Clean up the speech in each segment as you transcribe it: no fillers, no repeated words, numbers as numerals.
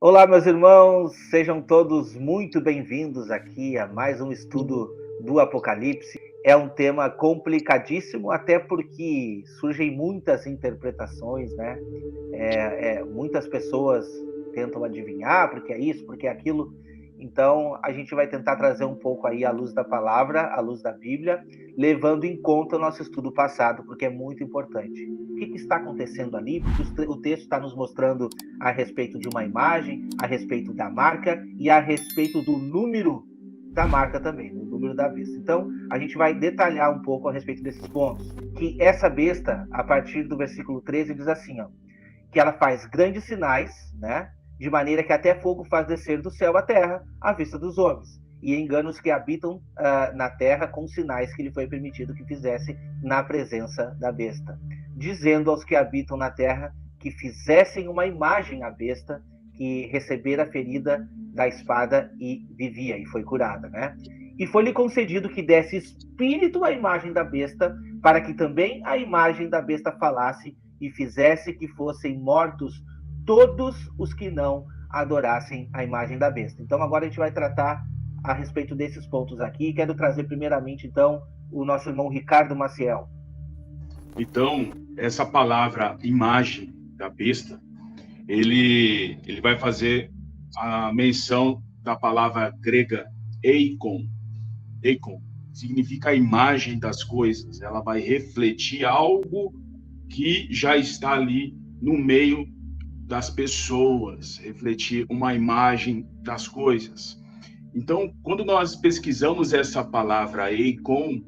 Olá, meus irmãos, sejam todos muito bem-vindos aqui a mais um estudo do Apocalipse. É um tema complicadíssimo, até porque surgem muitas interpretações, né? Muitas pessoas tentam adivinhar porque é isso, porque é aquilo. Então, a gente vai tentar trazer um pouco aí a luz da palavra, a luz da Bíblia, levando em conta o nosso estudo passado, porque é muito importante. O que está acontecendo ali? Porque o texto está nos mostrando a respeito de uma imagem, a respeito da marca e a respeito do número da marca também, no número da besta. Então, a gente vai detalhar um pouco a respeito desses pontos. Que essa besta, a partir do versículo 13, diz assim, ó, que ela faz grandes sinais, né? De maneira que até fogo faz descer do céu à terra, à vista dos homens, e engana os que habitam na terra com sinais que lhe foi permitido que fizesse na presença da besta, dizendo aos que habitam na terra que fizessem uma imagem à besta, que recebera a ferida da espada e vivia, e foi curada, né? E foi-lhe concedido que desse espírito à imagem da besta, para que também a imagem da besta falasse e fizesse que fossem mortos todos os que não adorassem a imagem da besta. Então agora a gente vai tratar a respeito desses pontos aqui. Quero trazer primeiramente, então, o nosso irmão Ricardo Maciel. Então, essa palavra imagem da besta, ele vai fazer a menção da palavra grega eikon. Eikon significa a imagem das coisas. Ela vai refletir algo que já está ali no meio das pessoas, refletir uma imagem das coisas. Então, quando nós pesquisamos essa palavra eikon,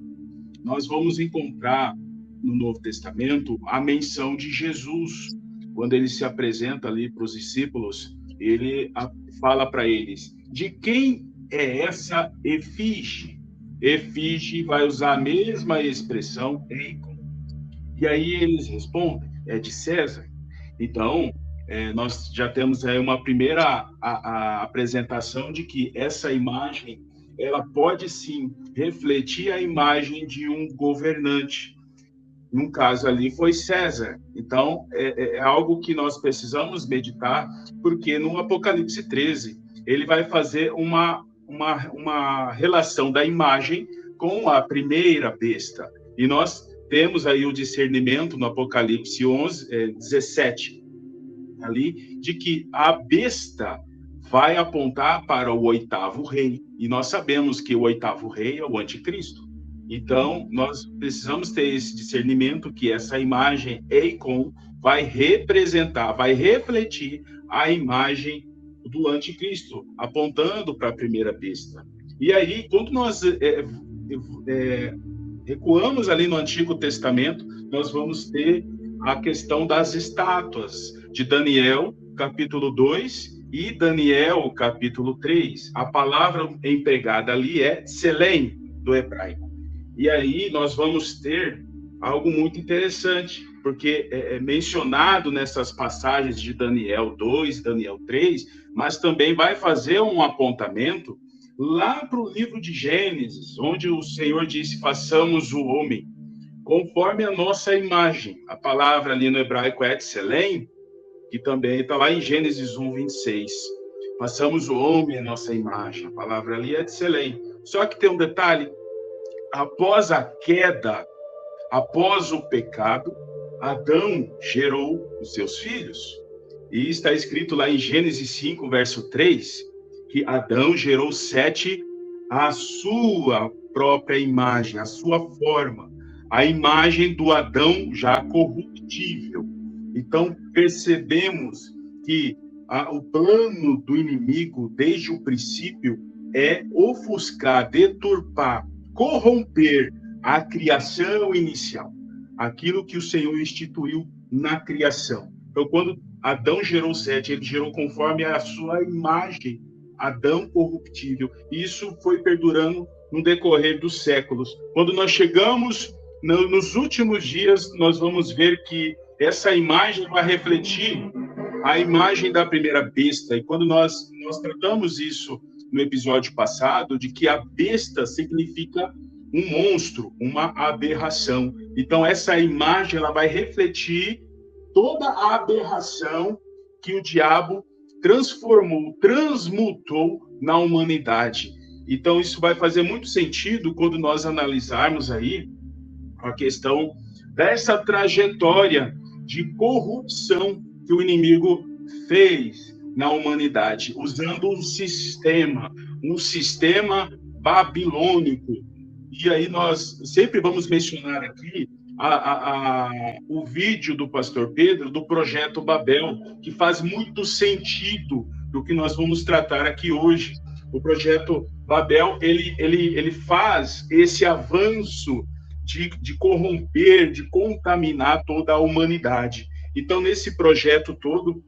nós vamos encontrar no Novo Testamento a menção de Jesus. Quando ele se apresenta ali para os discípulos, ele fala para eles, de quem é essa efígie? Efígie vai usar a mesma expressão, eikon. E aí eles respondem, é de César. Então, nós já temos aí uma primeira a apresentação de que essa imagem, ela pode sim refletir a imagem de um governante. No caso ali foi César. Então, é algo que nós precisamos meditar, porque no Apocalipse 13, ele vai fazer uma relação da imagem com a primeira besta. E nós temos aí o discernimento no Apocalipse 17, ali, de que a besta vai apontar para o oitavo rei. E nós sabemos que o oitavo rei é o anticristo. Então, nós precisamos ter esse discernimento que essa imagem eikon vai representar, vai refletir a imagem do anticristo, apontando para a primeira besta. E aí, quando nós recuamos ali no Antigo Testamento, nós vamos ter a questão das estátuas de Daniel, capítulo 2, e Daniel, capítulo 3. A palavra empregada ali é Selém, do hebraico. E aí nós vamos ter algo muito interessante, porque é mencionado nessas passagens de Daniel 2, Daniel 3, mas também vai fazer um apontamento lá para o livro de Gênesis, onde o Senhor disse, façamos o homem conforme a nossa imagem. A palavra ali no hebraico é Tselem, que também está lá em Gênesis 1, 26. Façamos o homem a nossa imagem. A palavra ali é Tselem. Só que tem um detalhe, após a queda, após o pecado, Adão gerou os seus filhos. E está escrito lá em Gênesis 5, verso 3, que Adão gerou Sete à sua própria imagem, à sua forma, a imagem do Adão já corruptível. Então, percebemos que o plano do inimigo, desde o princípio, é ofuscar, deturpar, corromper a criação inicial, aquilo que o Senhor instituiu na criação. Então, quando Adão gerou Sete, ele gerou conforme a sua imagem, Adão corruptível. Isso foi perdurando no decorrer dos séculos. Quando nós chegamos nos últimos dias, nós vamos ver que essa imagem vai refletir a imagem da primeira besta. E quando nós tratamos isso no episódio passado, de que a besta significa um monstro, uma aberração. Então, essa imagem ela vai refletir toda a aberração que o diabo transformou, transmutou na humanidade. Então, isso vai fazer muito sentido quando nós analisarmos aí a questão dessa trajetória de corrupção que o inimigo fez na humanidade, usando um sistema babilônico. E aí nós sempre vamos mencionar aqui o vídeo do pastor Pedro, do Projeto Babel, que faz muito sentido do que nós vamos tratar aqui hoje. O Projeto Babel, ele faz esse avanço de corromper, de contaminar toda a humanidade. Então, nesse projeto todo,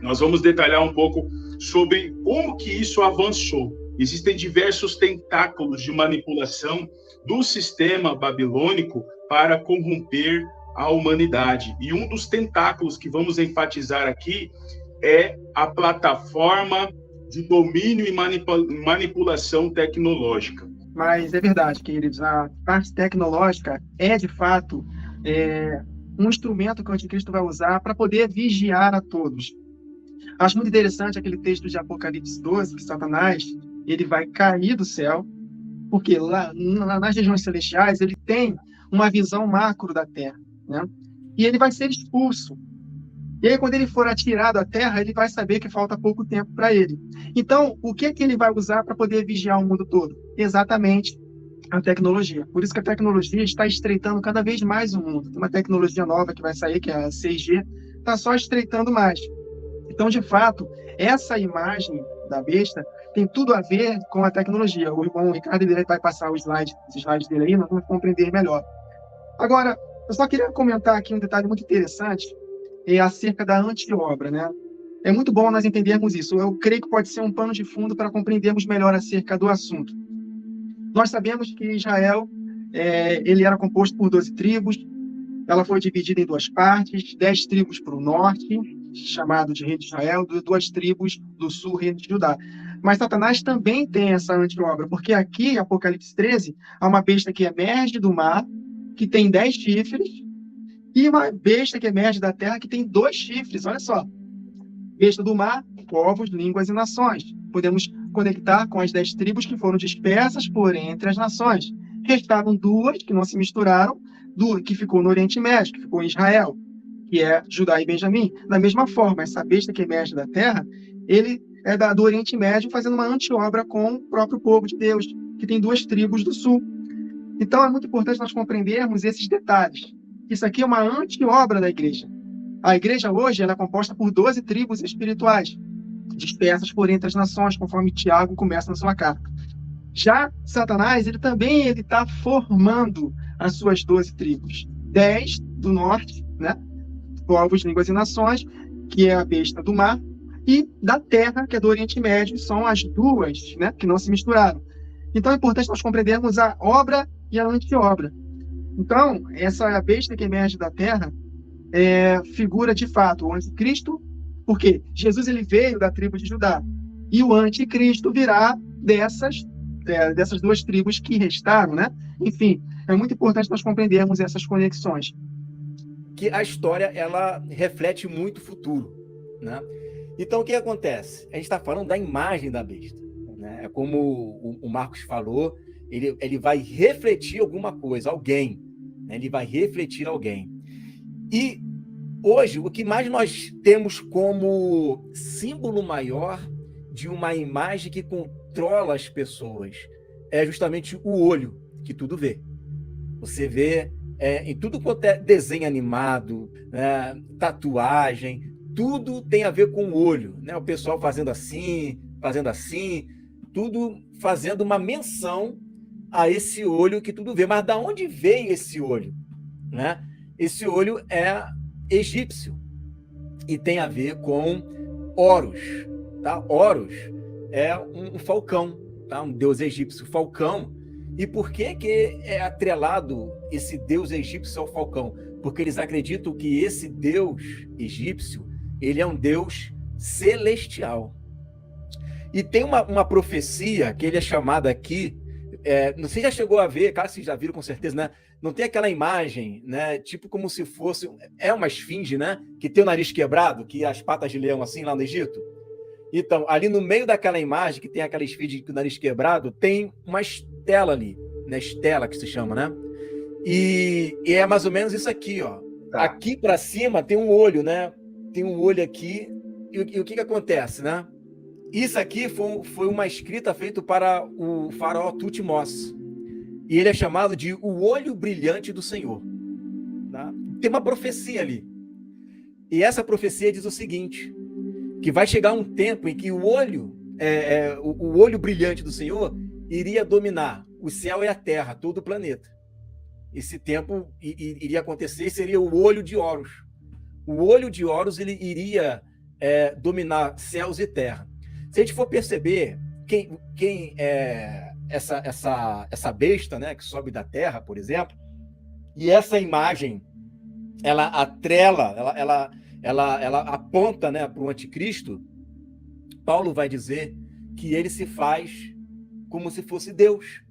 nós vamos detalhar um pouco sobre como que isso avançou. Existem diversos tentáculos de manipulação do sistema babilônico para corromper a humanidade. E um dos tentáculos que vamos enfatizar aqui é a plataforma de domínio e manipulação tecnológica. Mas é verdade, queridos, a parte tecnológica é, de fato, um instrumento que o anticristo vai usar para poder vigiar a todos. Acho muito interessante aquele texto de Apocalipse 12, que Satanás ele vai cair do céu, porque lá nas regiões celestiais ele tem uma visão macro da Terra, né? E ele vai ser expulso. E aí, quando ele for atirado à Terra, ele vai saber que falta pouco tempo para ele. Então, o que ele vai usar para poder vigiar o mundo todo? Exatamente a tecnologia. Por isso que a tecnologia está estreitando cada vez mais o mundo. Tem uma tecnologia nova que vai sair, que é a 6G, está só estreitando mais. Então, de fato, essa imagem da besta tem tudo a ver com a tecnologia. O irmão Ricardo ele vai passar os slides dele aí, nós vamos compreender melhor. Agora, eu só queria comentar aqui um detalhe muito interessante, acerca da anti-obra, né? É muito bom nós entendermos isso. Eu creio que pode ser um pano de fundo para compreendermos melhor acerca do assunto. Nós sabemos que Israel ele era composto por 12 tribos, ela foi dividida em duas partes, 10 tribos para o norte, chamado de Reino de Israel, 2 tribos do sul, Reino de Judá. Mas Satanás também tem essa anti-obra, porque aqui, em Apocalipse 13, há uma besta que emerge do mar, que tem 10 chifres, e uma besta que emerge da terra que tem 2 chifres, olha só. Besta do mar, povos, línguas e nações. Podemos conectar com as 10 tribos que foram dispersas por entre as nações. Restaram 2 que não se misturaram, 2 que ficou no Oriente Médio, que ficou em Israel, que é Judá e Benjamim. Da mesma forma, essa besta que emerge da terra, ele é do Oriente Médio, fazendo uma anti-obra com o próprio povo de Deus, que tem 2 tribos do sul. Então, é muito importante nós compreendermos esses detalhes. Isso aqui é uma anti-obra da igreja. A igreja hoje ela é composta por 12 tribos espirituais, dispersas por entre as nações, conforme Tiago começa na sua carta. Já Satanás, ele também está formando as suas 12 tribos. 10 do norte, né? Povos, línguas e nações, que é a besta do mar, e da terra, que é do Oriente Médio, são as 2, né? Que não se misturaram. Então, é importante nós compreendermos a obra e a anti-obra. Então, essa besta que emerge da terra figura, de fato, o anticristo, porque Jesus ele veio da tribo de Judá, e o anticristo virá dessas 2 tribos que restaram, né? Enfim, é muito importante nós compreendermos essas conexões. Que a história, ela reflete muito o futuro, né? Então, o que acontece? A gente está falando da imagem da besta, né? É como o Marcos falou, ele vai refletir alguma coisa, alguém, né? Ele vai refletir alguém. E hoje, o que mais nós temos como símbolo maior de uma imagem que controla as pessoas é justamente o olho, que tudo vê. Você vê em tudo quanto é desenho animado, tatuagem, tudo tem a ver com o olho, né? O pessoal fazendo assim, tudo fazendo uma menção a esse olho que tudo vê. Mas da onde veio esse olho, né? Esse olho é egípcio e tem a ver com Horus, tá? Horus é um falcão, tá? Um deus egípcio, falcão. E por que é atrelado esse deus egípcio ao falcão? Porque eles acreditam que esse deus egípcio, ele é um deus celestial. E tem uma profecia que ele é chamada aqui, não sei se já chegou a ver, cara, vocês já viram com certeza, né? Não tem aquela imagem, né? Tipo como se fosse, uma esfinge, né? Que tem o nariz quebrado, que as patas de leão assim lá no Egito. Então, ali no meio daquela imagem, que tem aquela esfinge com o nariz quebrado, tem uma estela ali, né? Estela que se chama, né? E é mais ou menos isso aqui, ó. Tá. Aqui para cima tem um olho, né? Tem um olho aqui. E o que acontece, né? Isso aqui foi uma escrita feita para o faraó Tutmós. E ele é chamado de o olho brilhante do Senhor. Tá? Tem uma profecia ali. E essa profecia diz o seguinte, que vai chegar um tempo em que o olho brilhante do Senhor iria dominar o céu e a terra, todo o planeta. Esse tempo iria acontecer, seria o olho de Horus. O olho de Horus ele iria dominar céus e terra. Se a gente for perceber quem é essa besta, né, que sobe da terra, por exemplo, e essa imagem ela atrela, ela aponta, né, para o anticristo, Paulo vai dizer que ele se faz como se fosse Deus.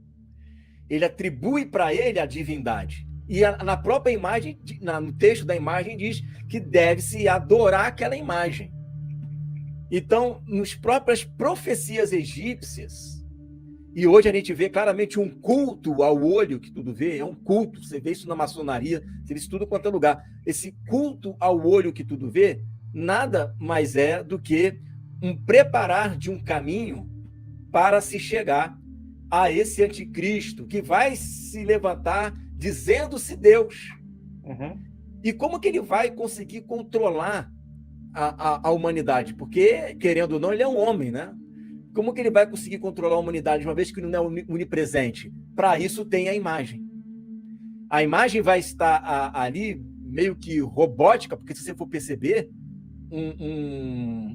Ele atribui para ele a divindade. E na própria imagem, no texto da imagem, diz que deve-se adorar aquela imagem. Então, nas próprias profecias egípcias, e hoje a gente vê claramente um culto ao olho que tudo vê, é um culto, você vê isso na maçonaria, você vê isso tudo quanto é lugar. Esse culto ao olho que tudo vê, nada mais é do que um preparar de um caminho para se chegar a esse anticristo, que vai se levantar dizendo-se Deus. Uhum. E como que ele vai conseguir controlar a humanidade? Porque, querendo ou não, ele é um homem, né? Como que ele vai conseguir controlar a humanidade, uma vez que ele não é onipresente? Para isso tem a imagem. A imagem vai estar ali meio que robótica, porque se você for perceber,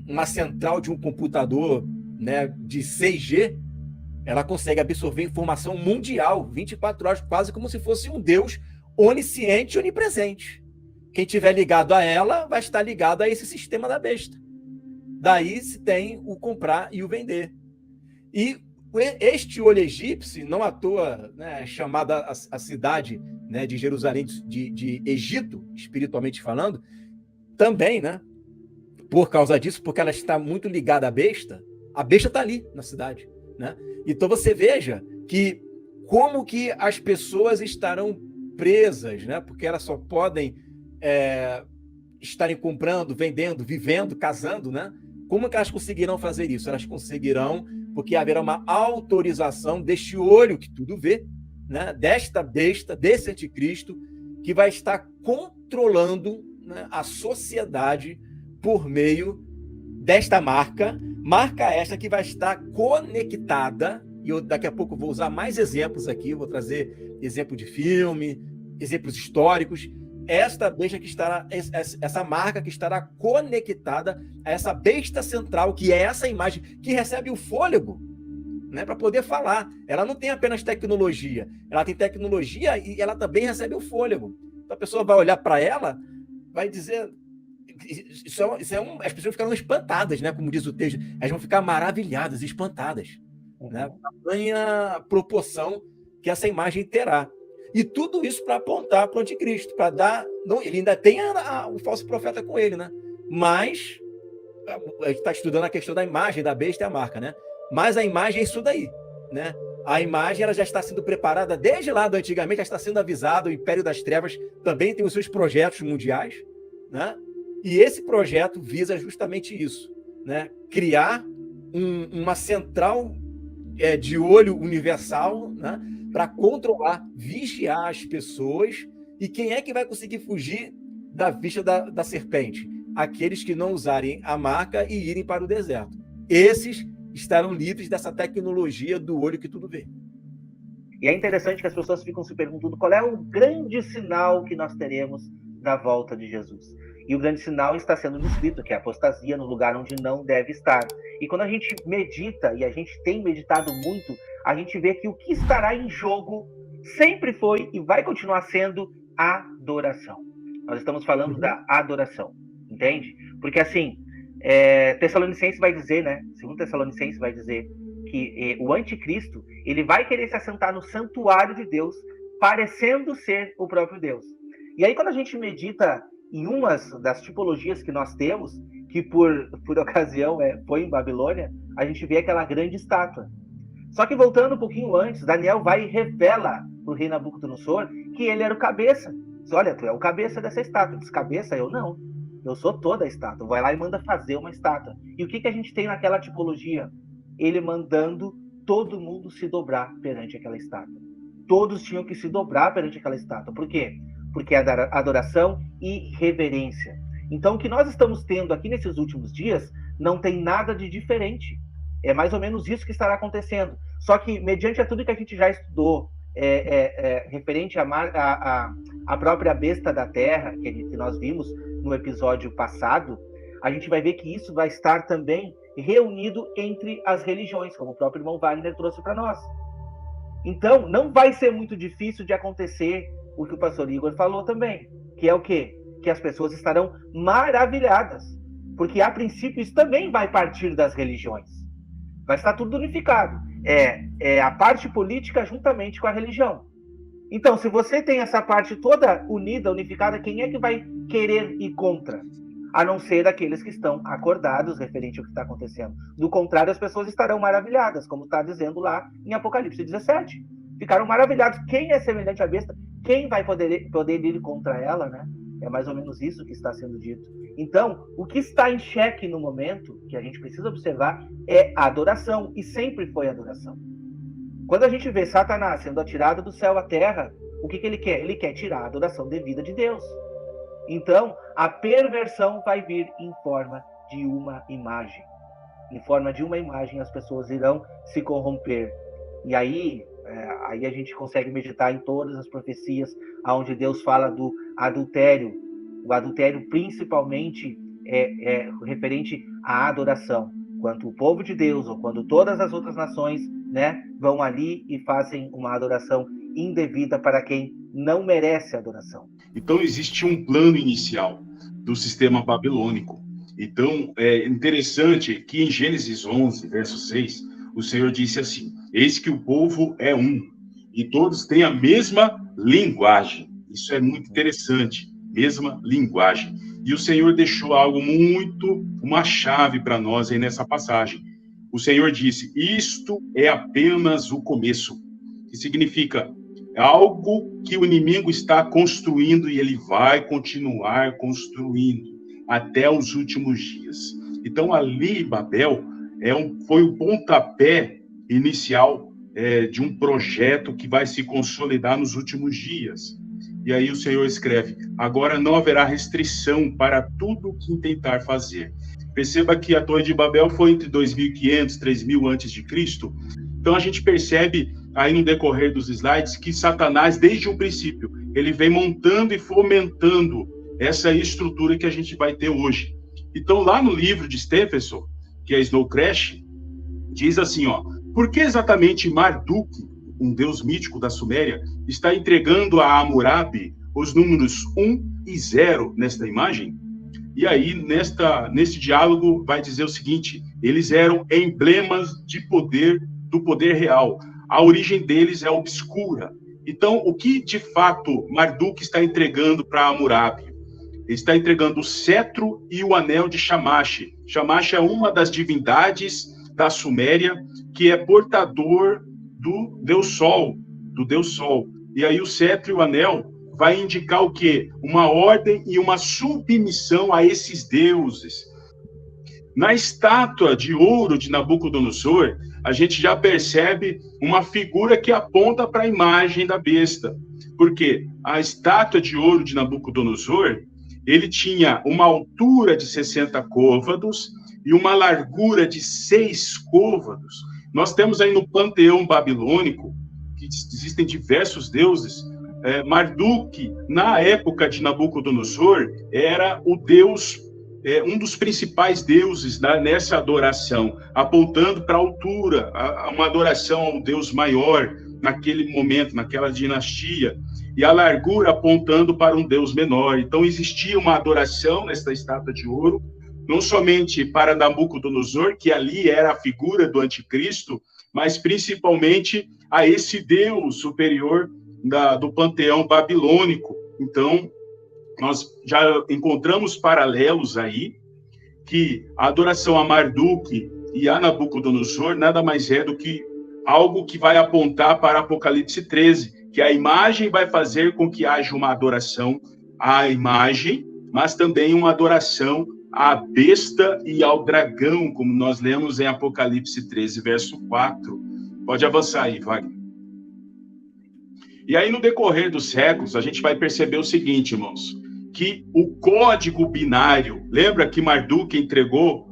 uma central de um computador, né, de 6G, ela consegue absorver informação mundial, 24 horas, quase como se fosse um Deus onisciente e onipresente. Quem estiver ligado a ela vai estar ligado a esse sistema da besta. Daí se tem o comprar e o vender. E este olho egípcio, não à toa, né, chamada a cidade, né, de Jerusalém, de Egito, espiritualmente falando, também, né, por causa disso, porque ela está muito ligada à besta, a besta está ali na cidade. Né? Então você veja que como que as pessoas estarão presas, né? Porque elas só podem estarem comprando, vendendo, vivendo, casando, né? Como que elas conseguirão fazer isso? Elas conseguirão porque haverá uma autorização deste olho que tudo vê, né? Desta besta, desse anticristo, que vai estar controlando, né, a sociedade por meio desta marca esta que vai estar conectada, e eu daqui a pouco vou usar mais exemplos aqui, vou trazer exemplo de filme, exemplos históricos. Esta besta que estará, essa marca que estará conectada a essa besta central, que é essa imagem que recebe o fôlego, né, para poder falar. Ela não tem apenas tecnologia, ela tem tecnologia e ela também recebe o fôlego. Então a pessoa vai olhar para ela, vai dizer... as pessoas ficarão espantadas, né? Como diz o texto, elas vão ficar maravilhadas, espantadas, né? Tamanha proporção que essa imagem terá. E tudo isso para apontar para o anticristo, para dar. Não, ele ainda tem o falso profeta com ele, né? Mas a gente está estudando a questão da imagem, da besta e a marca, né? Mas a imagem é isso daí, né? A imagem ela já está sendo preparada desde lá do antigamente, já está sendo avisada. O Império das Trevas também tem os seus projetos mundiais, né? E esse projeto visa justamente isso, né? Criar uma central de olho universal, né? Para controlar, vigiar as pessoas. E quem é que vai conseguir fugir da vista da serpente? Aqueles que não usarem a marca e irem para o deserto. Esses estarão livres dessa tecnologia do olho que tudo vê. E é interessante que as pessoas ficam se perguntando qual é o grande sinal que nós teremos da volta de Jesus. E o grande sinal está sendo descrito, que é a apostasia no lugar onde não deve estar. E quando a gente medita, e a gente tem meditado muito, a gente vê que o que estará em jogo sempre foi e vai continuar sendo a adoração. Nós estamos falando da adoração, entende? Porque assim, Tessalonicenses vai dizer, né? Segundo Tessalonicenses vai dizer que o anticristo, ele vai querer se assentar no santuário de Deus, parecendo ser o próprio Deus. E aí quando a gente medita em umas das tipologias que nós temos, que por ocasião foi em Babilônia, a gente vê aquela grande estátua. Só que voltando um pouquinho antes, Daniel vai e revela para o rei Nabucodonosor que ele era o cabeça. Diz, olha, tu é o cabeça dessa estátua. Diz, cabeça? Eu não. Eu sou toda a estátua. Vai lá e manda fazer uma estátua. E o que a gente tem naquela tipologia? Ele mandando todo mundo se dobrar perante aquela estátua. Todos tinham que se dobrar perante aquela estátua. Por quê? Porque é adoração e reverência. Então, o que nós estamos tendo aqui nesses últimos dias não tem nada de diferente. É mais ou menos isso que estará acontecendo. Só que, mediante a tudo que a gente já estudou, referente à própria besta da terra, que nós vimos no episódio passado, a gente vai ver que isso vai estar também reunido entre as religiões, como o próprio irmão Wagner trouxe para nós. Então, não vai ser muito difícil de acontecer o que o pastor Igor falou também, que é o quê? Que as pessoas estarão maravilhadas, porque a princípio isso também vai partir das religiões. Vai estar tudo unificado. É a parte política juntamente com a religião. Então, se você tem essa parte toda unida, unificada, quem é que vai querer ir contra? A não ser aqueles que estão acordados referente ao que está acontecendo. Do contrário, as pessoas estarão maravilhadas, como está dizendo lá em Apocalipse 17. Ficaram maravilhados. Quem é semelhante à besta? Quem vai poder ir contra ela, né? É mais ou menos isso que está sendo dito. Então, o que está em xeque no momento, que a gente precisa observar, é a adoração, e sempre foi adoração. Quando a gente vê Satanás sendo atirado do céu à terra, o que ele quer? Ele quer tirar a adoração devida de Deus. Então, a perversão vai vir em forma de uma imagem. Em forma de uma imagem, as pessoas irão se corromper. E aí a gente consegue meditar em todas as profecias onde Deus fala do adultério. O adultério principalmente é referente à adoração. Quando o povo de Deus, ou quando todas as outras nações, né, vão ali e fazem uma adoração indevida para quem não merece adoração. Então, existe um plano inicial do sistema babilônico. Então, é interessante que em Gênesis 11, verso 6, o Senhor disse assim: eis que o povo é um, e todos têm a mesma linguagem. Isso é muito interessante, mesma linguagem. E o Senhor deixou algo uma chave para nós aí nessa passagem. O Senhor disse: isto é apenas o começo, que significa algo que o inimigo está construindo e ele vai continuar construindo até os últimos dias. Então, ali, Babel, foi o pontapé inicial de um projeto que vai se consolidar nos últimos dias. E aí o Senhor escreve: agora não haverá restrição para tudo o que tentar fazer. Perceba que a Torre de Babel foi entre 2500 e 3000 a.C. Então a gente percebe aí no decorrer dos slides que Satanás, desde o princípio, ele vem montando e fomentando essa estrutura que a gente vai ter hoje. Então, lá no livro de Stephenson, que é Snow Crash, diz assim, por que exatamente Marduk, um deus mítico da Suméria, está entregando a Hammurabi os números 1 e 0 nesta imagem? E aí, nesse diálogo, vai dizer o seguinte: eles eram emblemas do poder real. A origem deles é obscura. Então, o que, de fato, Marduk está entregando para Hammurabi? Ele está entregando o cetro e o anel de Shamash. Shamash é uma das divindades da Suméria que é portador do Deus Sol. E aí o cetro e o anel vai indicar o quê? Uma ordem e uma submissão a esses deuses. Na estátua de ouro de Nabucodonosor, a gente já percebe uma figura que aponta para a imagem da besta. Porque a estátua de ouro de Nabucodonosor, ele tinha uma altura de 60 côvados e uma largura de 6 côvados. Nós temos aí no panteão babilônico, que existem diversos deuses. Marduk, na época de Nabucodonosor, era o deus, um dos principais deuses nessa adoração, apontando para a altura, uma adoração ao deus maior naquele momento, naquela dinastia, e a largura apontando para um deus menor. Então existia uma adoração nessa estátua de ouro, não somente para Nabucodonosor, que ali era a figura do anticristo, mas principalmente a esse deus superior do panteão babilônico. Então, nós já encontramos paralelos aí que a adoração a Marduk e a Nabucodonosor nada mais é do que algo que vai apontar para Apocalipse 13, que a imagem vai fazer com que haja uma adoração à imagem, mas também uma adoração à besta e ao dragão, como nós lemos em Apocalipse 13, verso 4. Pode avançar aí, Wagner. E aí, no decorrer dos séculos, a gente vai perceber o seguinte, irmãos, que o código binário, lembra que Marduk entregou,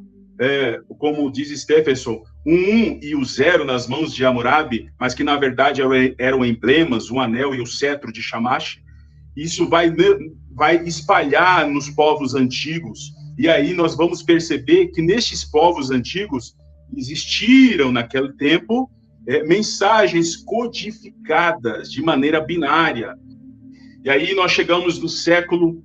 como diz Stephenson, o 1 e o 0 nas mãos de Hammurabi, mas que na verdade eram emblemas, o anel e o cetro de Shamash? Isso vai espalhar nos povos antigos, e aí nós vamos perceber que nestes povos antigos existiram naquele tempo mensagens codificadas de maneira binária. E aí nós chegamos no século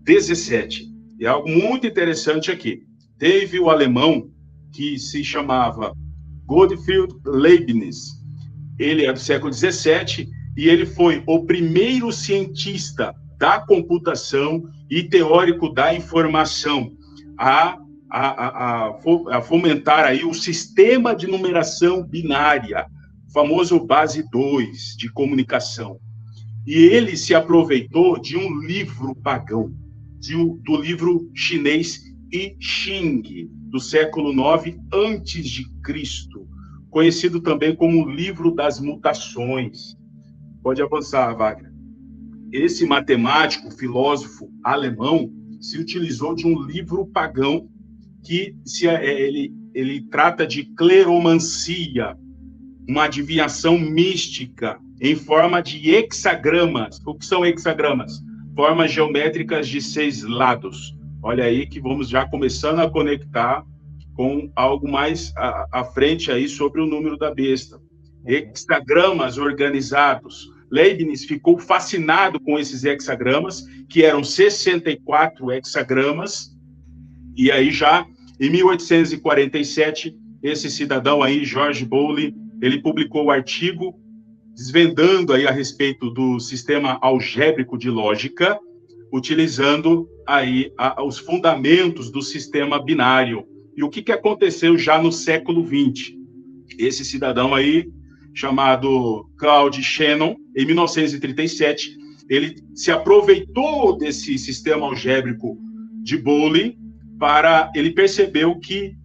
17. E algo muito interessante aqui. Teve o alemão que se chamava Gottfried Leibniz. Ele é do século 17 e ele foi o primeiro cientista da computação e teórico da informação a fomentar aí o sistema de numeração binária, o famoso base 2 de comunicação. E ele se aproveitou de um livro pagão, do livro chinês I Ching, do século 9 antes de Cristo, conhecido também como o livro das mutações. Pode avançar, Wagner. Esse matemático, filósofo alemão, se utilizou de um livro pagão que ele trata de cleromancia, uma adivinhação mística em forma de hexagramas. O que são hexagramas? Formas geométricas de 6 lados. Olha aí que vamos já começando a conectar com algo mais à frente aí sobre o número da besta. Hexagramas organizados. Leibniz ficou fascinado com esses hexagramas, que eram 64 hexagramas, e aí já em 1847, esse cidadão aí, George Bowley, ele publicou o artigo desvendando aí a respeito do sistema algébrico de lógica, utilizando aí os fundamentos do sistema binário. E o que aconteceu já no século XX? Esse cidadão aí, chamado Claude Shannon, em 1937, ele se aproveitou desse sistema algébrico de Bowley ele percebeu que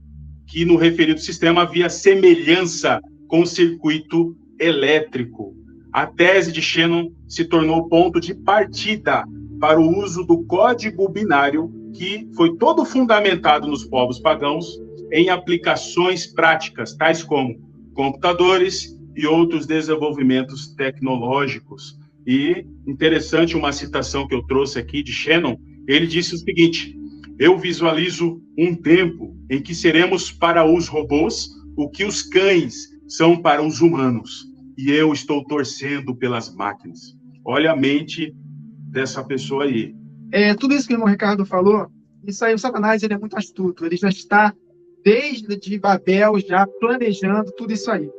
no referido sistema havia semelhança com o circuito elétrico. A tese de Shannon se tornou ponto de partida para o uso do código binário, que foi todo fundamentado nos povos pagãos em aplicações práticas, tais como computadores e outros desenvolvimentos tecnológicos. E interessante uma citação que eu trouxe aqui de Shannon, ele disse o seguinte: eu visualizo um tempo em que seremos para os robôs o que os cães são para os humanos, e eu estou torcendo pelas máquinas. Olha a mente dessa pessoa aí. Tudo isso que o irmão Ricardo falou, isso aí, o Satanás, ele é muito astuto, ele já está desde Babel já planejando tudo isso aí.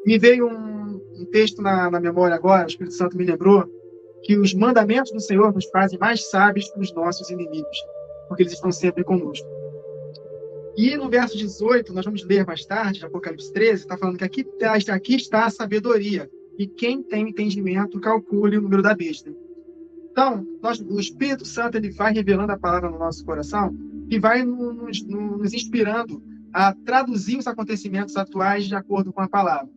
Me veio um texto na memória agora, o Espírito Santo me lembrou, que os mandamentos do Senhor nos fazem mais sábios que os nossos inimigos, porque eles estão sempre conosco. E no verso 18, nós vamos ler mais tarde, Apocalipse 13, está falando que aqui está a sabedoria, e quem tem entendimento, calcule o número da besta. Então, o Espírito Santo ele vai revelando a palavra no nosso coração e vai nos inspirando a traduzir os acontecimentos atuais de acordo com a palavra.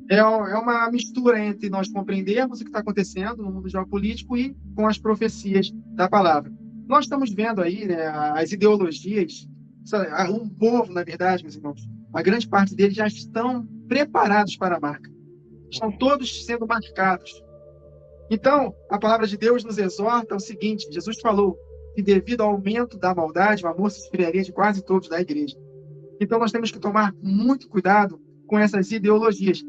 É uma mistura entre nós compreendermos o que está acontecendo no mundo geopolítico e com as profecias da palavra. Nós estamos vendo aí, né, as ideologias, um povo, na verdade, meus irmãos, a grande parte deles já estão preparados para a marca. Estão todos sendo marcados. Então, a palavra de Deus nos exorta o seguinte: Jesus falou que devido ao aumento da maldade, o amor se esfriaria de quase todos da igreja. Então, nós temos que tomar muito cuidado com essas ideologias.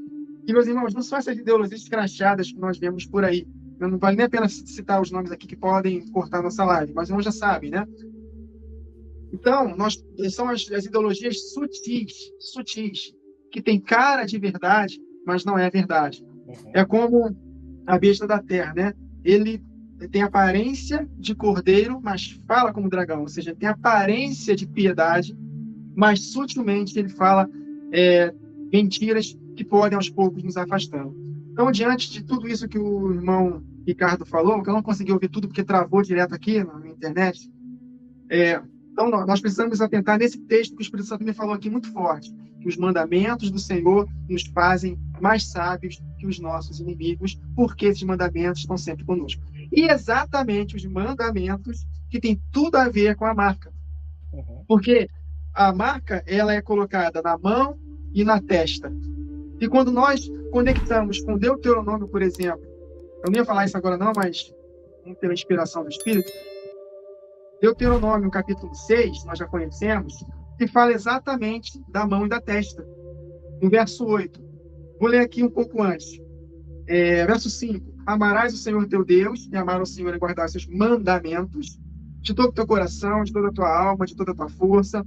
E, meus irmãos, não são essas ideologias escrachadas que nós vemos por aí. Não vale nem a pena citar os nomes aqui que podem cortar nossa live, mas os irmãos já sabem, né? Então, são as ideologias sutis, que tem cara de verdade, mas não é verdade. É como a besta da terra, né? Ele tem aparência de cordeiro, mas fala como dragão. Ou seja, tem aparência de piedade, mas sutilmente ele fala mentiras que podem aos poucos nos afastando. Então, diante de tudo isso que o irmão Ricardo falou, que eu não consegui ouvir tudo porque travou direto aqui na internet, então nós precisamos atentar nesse texto que o Espírito Santo me falou aqui muito forte, que os mandamentos do Senhor nos fazem mais sábios que os nossos inimigos, porque esses mandamentos estão sempre conosco. E exatamente os mandamentos que têm tudo a ver com a marca. Porque a marca, ela é colocada na mão e na testa. E quando nós conectamos com Deuteronômio, por exemplo, eu não ia falar isso agora não, mas pela inspiração do Espírito, Deuteronômio, capítulo 6, nós já conhecemos, que fala exatamente da mão e da testa. No verso 8, vou ler aqui um pouco antes. Verso 5, amarás o Senhor teu Deus, e amar o Senhor e guardar seus mandamentos, de todo o teu coração, de toda a tua alma, de toda a tua força.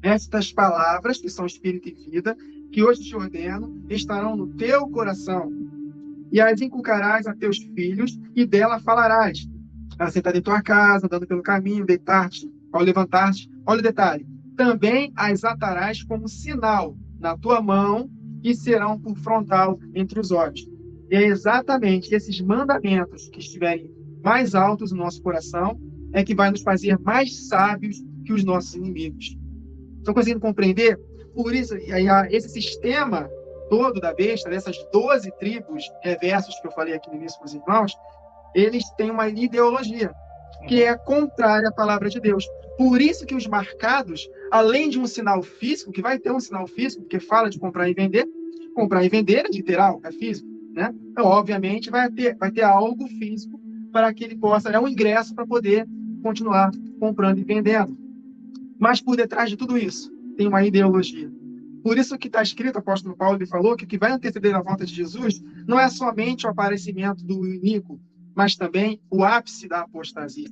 Estas palavras, que são espírito e vida, que hoje te ordeno, estarão no teu coração, e as inculcarás a teus filhos, e dela falarás, assentado em tua casa, andando pelo caminho, deitar-te, ao levantar-te. Olha o detalhe. Também as atarás como sinal na tua mão, e serão por frontal entre os olhos. E é exatamente esses mandamentos que estiverem mais altos no nosso coração é que vai nos fazer mais sábios que os nossos inimigos. Estão conseguindo compreender? Por isso, esse sistema todo da besta, dessas 12 tribos reversos que eu falei aqui no início para os irmãos, eles têm uma ideologia que é contrária à palavra de Deus. Por isso que os marcados, além de um sinal físico, que vai ter um sinal físico, porque fala de comprar e vender é literal, é físico, né? Então, obviamente, vai ter algo físico para que ele possa, um ingresso para poder continuar comprando e vendendo. Mas por detrás de tudo isso, tem uma ideologia. Por isso que está escrito, o apóstolo Paulo ele falou que o que vai anteceder a volta de Jesus não é somente o aparecimento do iníquo, mas também o ápice da apostasia.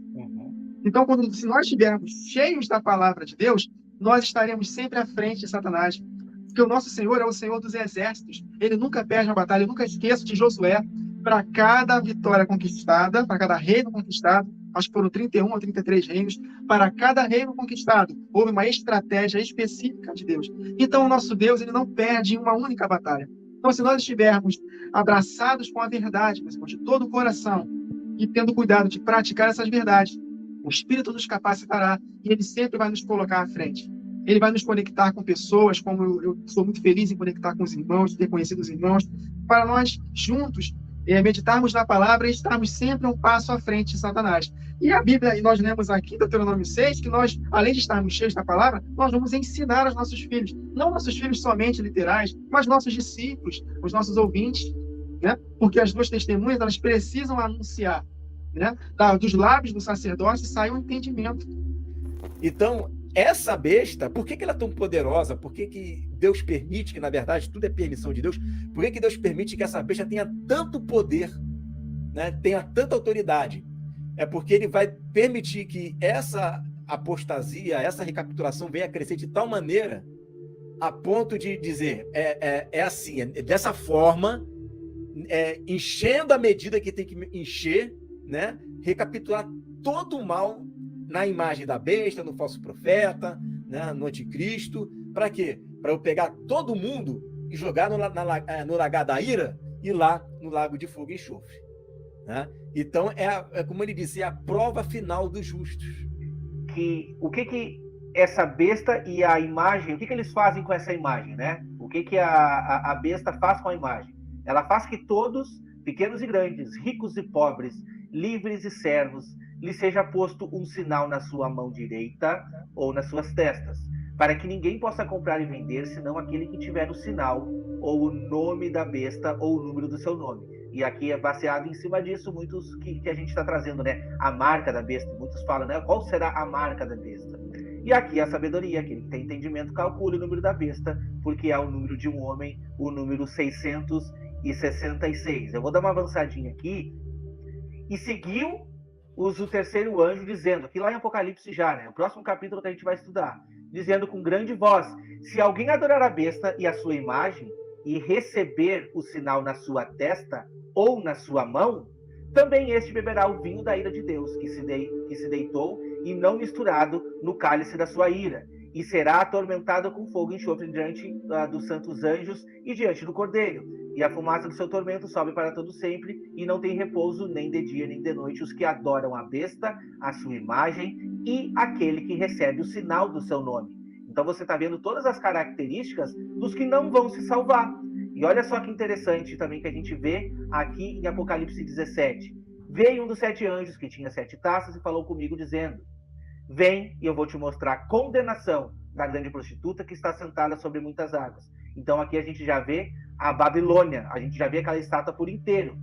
Então, se nós estivermos cheios da palavra de Deus, nós estaremos sempre à frente de Satanás. Porque o nosso Senhor é o Senhor dos exércitos. Ele nunca perde uma batalha. Eu nunca esqueço de Josué. Para cada vitória conquistada, para cada reino conquistado, acho que foram 31 ou 33 reinos, para cada reino conquistado, houve uma estratégia específica de Deus. Então, o nosso Deus, ele não perde uma única batalha. Então, se nós estivermos abraçados com a verdade, de todo o coração, e tendo cuidado de praticar essas verdades, o Espírito nos capacitará e ele sempre vai nos colocar à frente. Ele vai nos conectar com pessoas, como eu sou muito feliz em conectar com os irmãos, ter conhecido os irmãos, para nós juntos meditarmos na palavra e estarmos sempre um passo à frente de Satanás. E a Bíblia, e nós lemos aqui em Deuteronômio 6, que nós, além de estarmos cheios da palavra, nós vamos ensinar aos nossos filhos, não nossos filhos somente literais, mas nossos discípulos, os nossos ouvintes, né? Porque as duas testemunhas, elas precisam anunciar, né? Dos lábios do sacerdote sai um entendimento. Então, essa besta, por que ela é tão poderosa? Por que Deus permite, que na verdade tudo é permissão de Deus, por que Deus permite que essa besta tenha tanto poder, né? Tenha tanta autoridade? É porque ele vai permitir que essa apostasia, essa recapitulação venha a crescer de tal maneira a ponto de dizer, assim, dessa forma, enchendo a medida que tem que encher, né? Recapitular todo o mal na imagem da besta, no falso profeta, né? No anticristo. Para quê? Para eu pegar todo mundo e jogar no lagar da ira e lá no lago de fogo e enxofre. Né? Então, como ele dizia, a prova final dos justos. O que essa besta e a imagem, o que eles fazem com essa imagem, né? O que a besta faz com a imagem? Ela faz que todos, pequenos e grandes, ricos e pobres, livres e servos, lhe seja posto um sinal na sua mão direita ou nas suas testas, para que ninguém possa comprar e vender, senão aquele que tiver o sinal, ou o nome da besta, ou o número do seu nome. E aqui é baseado em cima disso, muitos que a gente está trazendo, né? A marca da besta. Muitos falam, né? Qual será a marca da besta? E aqui a sabedoria, aquele que tem entendimento, calcule o número da besta, porque é o número de um homem, o número 666. Eu vou dar uma avançadinha aqui. E seguiu o terceiro anjo dizendo, aqui lá em Apocalipse já, né? O próximo capítulo que a gente vai estudar, dizendo com grande voz, se alguém adorar a besta e a sua imagem, e receber o sinal na sua testa ou na sua mão, também este beberá o vinho da ira de Deus, que se deitou e não misturado no cálice da sua ira, e será atormentado com fogo e enxofre diante dos santos anjos e diante do Cordeiro. E a fumaça do seu tormento sobe para todo sempre, e não tem repouso nem de dia nem de noite os que adoram a besta, a sua imagem e aquele que recebe o sinal do seu nome. Então você está vendo todas as características dos que não vão se salvar. E olha só que interessante também que a gente vê aqui em Apocalipse 17. Veio um dos 7 anjos que tinha 7 taças e falou comigo dizendo: vem e eu vou te mostrar a condenação da grande prostituta que está sentada sobre muitas águas. Então aqui a gente já vê a Babilônia, a gente já vê aquela estátua por inteiro,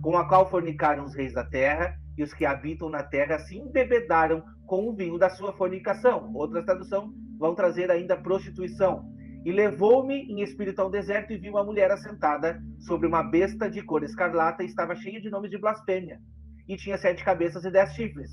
com a qual fornicaram os reis da terra, e os que habitam na terra se embebedaram com o vinho da sua fornicação. Outras traduções vão trazer ainda prostituição. E levou-me em espírito ao deserto e vi uma mulher assentada sobre uma besta de cor escarlata e estava cheia de nomes de blasfêmia. E tinha 7 cabeças e 10 chifres.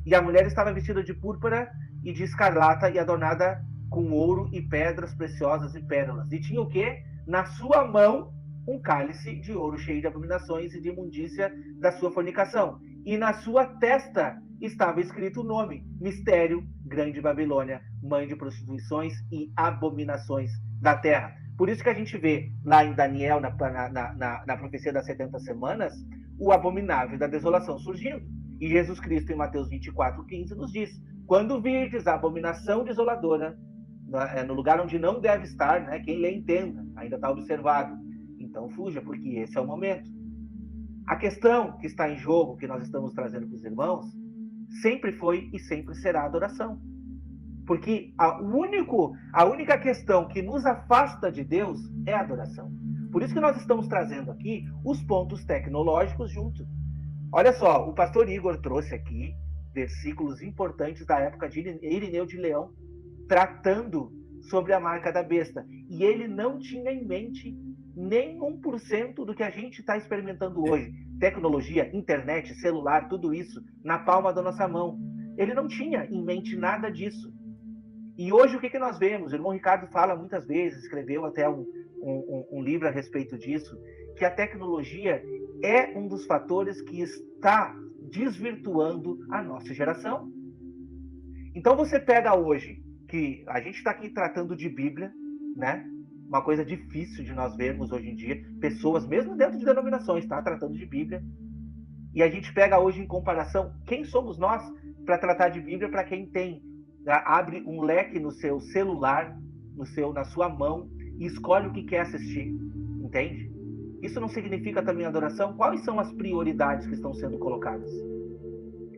E a mulher estava vestida de púrpura e de escarlata e adornada com ouro e pedras preciosas e pérolas. E tinha o quê? Na sua mão um cálice de ouro cheio de abominações e de imundícia da sua fornicação. E na sua testa estava escrito o nome: Mistério, Grande Babilônia, mãe de prostituições e abominações da terra. Por isso que a gente vê lá em Daniel, na profecia das 70 semanas, o abominável da desolação surgindo. E Jesus Cristo, em Mateus 24:15, nos diz: quando virdes a abominação desoladora, no lugar onde não deve estar, né, quem lê entenda, ainda está observado, então fuja, porque esse é o momento. A questão que está em jogo, que nós estamos trazendo para os irmãos, sempre foi e sempre será a adoração. Porque a única questão que nos afasta de Deus é a adoração. Por isso que nós estamos trazendo aqui os pontos tecnológicos junto. Olha só, o pastor Igor trouxe aqui versículos importantes da época de Irineu de Leão, tratando sobre a marca da besta. E ele não tinha em mente nem 1% do que a gente está experimentando hoje. Tecnologia, internet, celular, tudo isso na palma da nossa mão. Ele não tinha em mente nada disso. E hoje o que nós vemos? O irmão Ricardo fala muitas vezes, escreveu até um livro a respeito disso, que a tecnologia é um dos fatores que está desvirtuando a nossa geração. Então você pega hoje, que a gente está aqui tratando de Bíblia, né? Uma coisa difícil de nós vermos hoje em dia, pessoas, mesmo dentro de denominações, tá, tratando de Bíblia. E a gente pega hoje em comparação, quem somos nós para tratar de Bíblia para quem tem, abre um leque no seu celular, na sua mão, e escolhe o que quer assistir, entende? Isso não significa também adoração? Quais são as prioridades que estão sendo colocadas?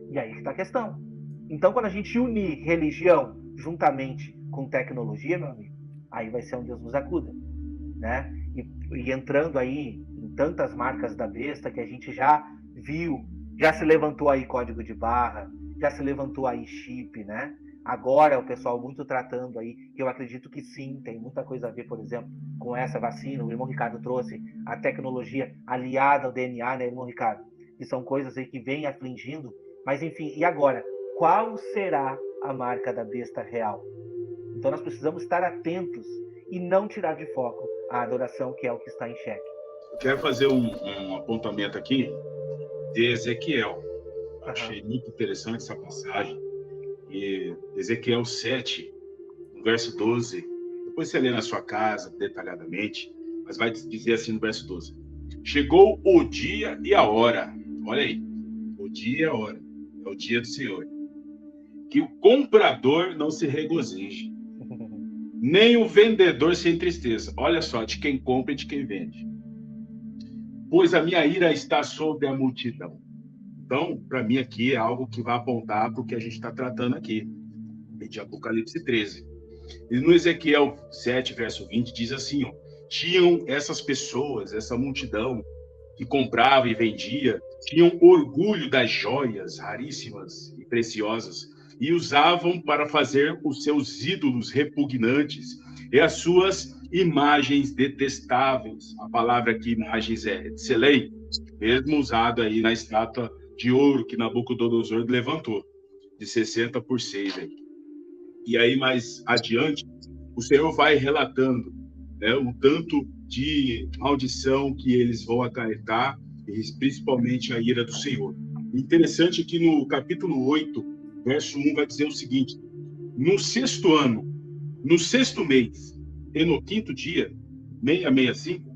E aí que está a questão. Então, quando a gente unir religião juntamente com tecnologia, meu amigo, aí vai ser onde Deus nos acuda, né? E entrando aí em tantas marcas da besta que a gente já viu, já se levantou aí código de barra, já se levantou aí chip, né? Agora o pessoal muito tratando aí, que eu acredito que sim, tem muita coisa a ver, por exemplo, com essa vacina. O irmão Ricardo trouxe a tecnologia aliada ao DNA, né, irmão Ricardo? Que são coisas aí que vêm afligindo. Mas enfim, e agora? Qual será a marca da besta real? Então nós precisamos estar atentos e não tirar de foco a adoração, que é o que está em xeque. Eu quero fazer um apontamento aqui de Ezequiel. Achei muito interessante essa passagem. E Ezequiel 7, no verso 12, depois você lê na sua casa detalhadamente, mas vai dizer assim no verso 12: chegou o dia e a hora, olha aí, o dia e a hora, é o dia do Senhor, que o comprador não se regozije, nem o vendedor se entristeça. Olha só, de quem compra e de quem vende. Pois a minha ira está sobre a multidão. Então, para mim aqui é algo que vai apontar para o que a gente está tratando aqui, de Apocalipse 13. E no Ezequiel 7, verso 20, diz assim, ó, tinham essas pessoas, essa multidão que comprava e vendia, tinham orgulho das joias raríssimas e preciosas, e usavam para fazer os seus ídolos repugnantes e as suas imagens detestáveis. A palavra aqui, imagens, é tselem, mesmo usado aí na estátua de ouro que Nabucodonosor levantou, de 60 por 6. Aí. E aí, mais adiante, o Senhor vai relatando, né, o tanto de maldição que eles vão acarretar e principalmente a ira do Senhor. Interessante que no capítulo 8, verso 1, vai dizer o seguinte: no 6º ano, no 6º mês, e no 5º dia, 665,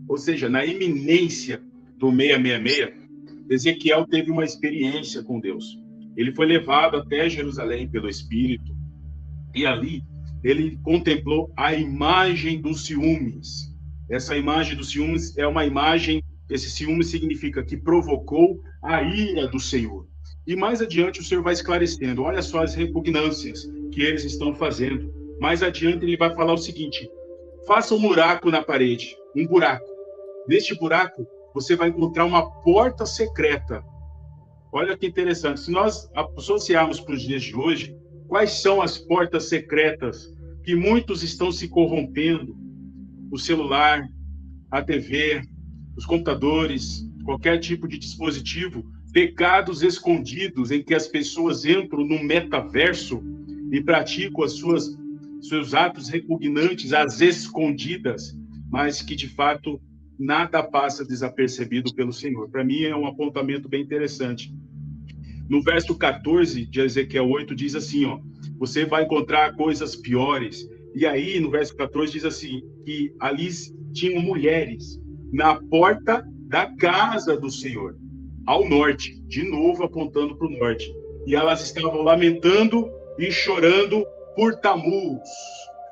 ou seja, na iminência do 666, Ezequiel teve uma experiência com Deus. Ele foi levado até Jerusalém pelo Espírito, e ali ele contemplou a imagem dos ciúmes. Essa imagem dos ciúmes é uma imagem, esse ciúme significa que provocou a ira do Senhor. E mais adiante o Senhor vai esclarecendo, olha só as repugnâncias que eles estão fazendo. Mais adiante ele vai falar o seguinte: faça um buraco na parede, um buraco. Neste buraco você vai encontrar uma porta secreta. Olha que interessante, se nós associarmos para os dias de hoje, quais são as portas secretas que muitos estão se corrompendo? O celular, a TV, os computadores, qualquer tipo de dispositivo, pecados escondidos em que as pessoas entram no metaverso e praticam seus atos repugnantes às escondidas, mas que de fato nada passa desapercebido pelo Senhor. Para mim é um apontamento bem interessante. No verso 14 de Ezequiel 8 diz assim, ó: você vai encontrar coisas piores. E aí no verso 14 diz assim, que ali tinham mulheres na porta da casa do Senhor, ao norte, de novo apontando para o norte. E elas estavam lamentando e chorando por Tamuz.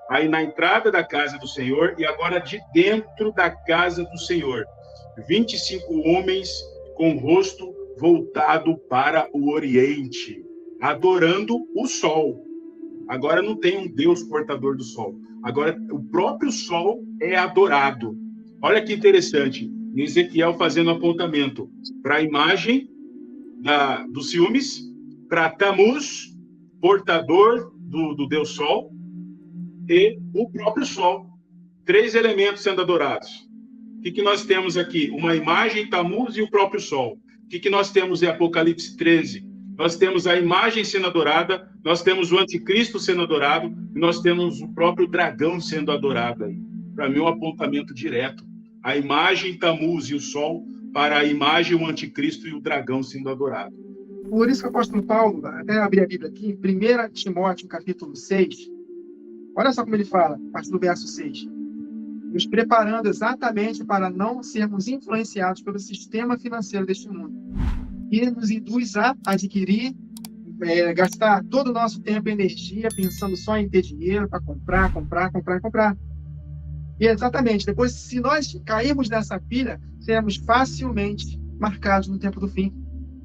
Aí na entrada da casa do Senhor, e agora de dentro da casa do Senhor, 25 homens com o rosto voltado para o Oriente, adorando o sol. Agora não tem um Deus portador do sol. Agora o próprio sol é adorado. Olha que interessante. Ezequiel fazendo apontamento para a imagem dos ciúmes, para Tamuz, portador do Deus Sol, e o próprio Sol. 3 elementos sendo adorados. O que nós temos aqui? Uma imagem, Tamuz e o próprio Sol. O que nós temos em Apocalipse 13? Nós temos a imagem sendo adorada, nós temos o anticristo sendo adorado, e nós temos o próprio dragão sendo adorado. Para mim, um apontamento direto. A imagem, Tamuz e o Sol, para a imagem, o anticristo e o dragão sendo adorado. Por isso que o apóstolo Paulo, até abrir a Bíblia aqui, 1 Timóteo, capítulo 6, olha só como ele fala, a partir do verso 6. Nos preparando exatamente para não sermos influenciados pelo sistema financeiro deste mundo. E nos induz a adquirir, gastar todo o nosso tempo e energia pensando só em ter dinheiro para comprar. E exatamente, depois, se nós cairmos nessa pilha, seremos facilmente marcados no tempo do fim.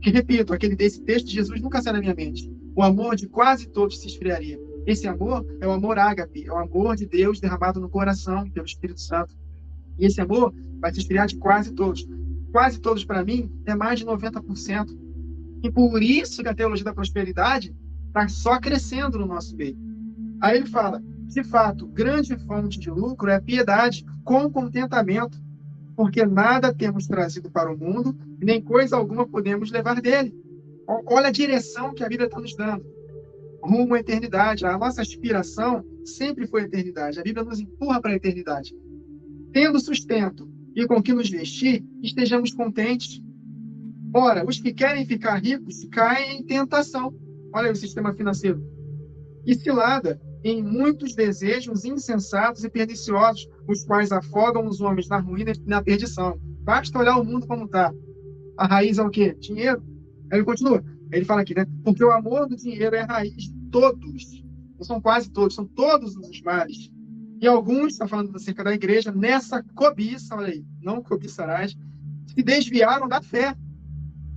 Que, repito, desse texto de Jesus nunca sai da minha mente. O amor de quase todos se esfriaria. Esse amor é o amor ágape, é o amor de Deus derramado no coração pelo Espírito Santo. E esse amor vai se esfriar de quase todos. Quase todos, para mim, é mais de 90%. E por isso que a teologia da prosperidade está só crescendo no nosso meio. Aí ele fala, de fato, grande fonte de lucro é a piedade com contentamento, porque nada temos trazido para o mundo, nem coisa alguma podemos levar dele. Olha a direção que a Bíblia está nos dando. Rumo à eternidade. A nossa aspiração sempre foi a eternidade. A Bíblia nos empurra para a eternidade. Tendo sustento e com que nos vestir, estejamos contentes. Ora, os que querem ficar ricos caem em tentação. Olha aí o sistema financeiro. E cilada em muitos desejos insensatos e perniciosos, os quais afogam os homens na ruína e na perdição. Basta olhar o mundo como está. A raiz é o quê? Dinheiro. Aí ele continua. Ele fala aqui, né? Porque o amor do dinheiro é a raiz de todos. Não são quase todos, são todos os males. E alguns, está falando acerca da igreja, nessa cobiça, olha aí, não cobiçarás, se desviaram da fé